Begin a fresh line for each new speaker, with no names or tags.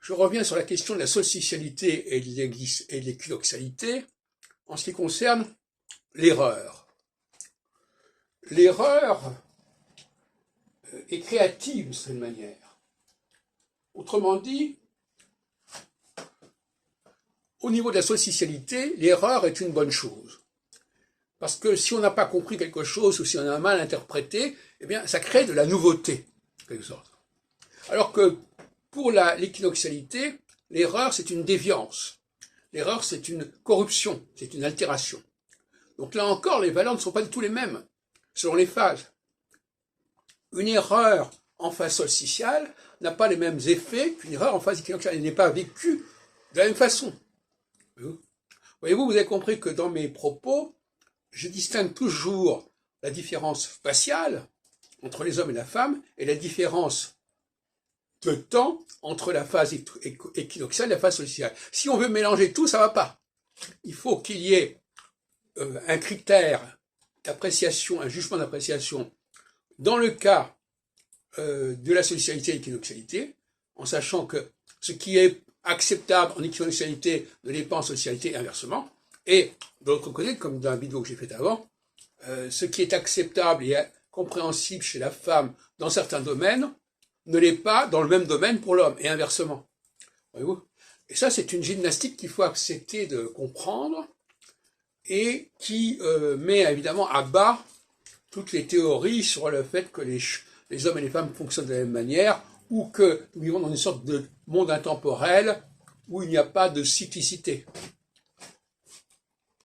je reviens sur la question de la solstitialité et de l'équinoxialité en ce qui concerne l'erreur. L'erreur est créative de cette manière. Autrement dit, au niveau de la solstitialité, l'erreur est une bonne chose. Parce que si on n'a pas compris quelque chose ou si on a mal interprété, eh bien, ça crée de la nouveauté, en quelque sorte. Alors que pour l'équinoxialité, l'erreur, c'est une déviance. L'erreur, c'est une corruption, c'est une altération. Donc là encore, les valeurs ne sont pas du tout les mêmes, selon les phases. Une erreur en phase solsticiale n'a pas les mêmes effets qu'une erreur en phase équinoxiale. Elle n'est pas vécue de la même façon. Voyez-vous, vous avez compris que dans mes propos, je distingue toujours la différence spatiale entre les hommes et la femme et la différence de temps entre la phase équinoxiale et la phase solsticiale. Si on veut mélanger tout, ça ne va pas. Il faut qu'il y ait un critère d'appréciation, un jugement d'appréciation dans le cas de la solsticialité et de l'équinoxialité, en sachant que ce qui est acceptable en équinoxialité ne l'est pas en solsticialité et inversement. Et de l'autre côté, comme dans la vidéo que j'ai faite avant, ce qui est acceptable et compréhensible chez la femme dans certains domaines ne l'est pas dans le même domaine pour l'homme, et inversement. Voyez-vous ? Et ça, c'est une gymnastique qu'il faut accepter de comprendre et qui met évidemment à bas toutes les théories sur le fait que les hommes et les femmes fonctionnent de la même manière ou que nous vivons dans une sorte de monde intemporel où il n'y a pas de cyclicité.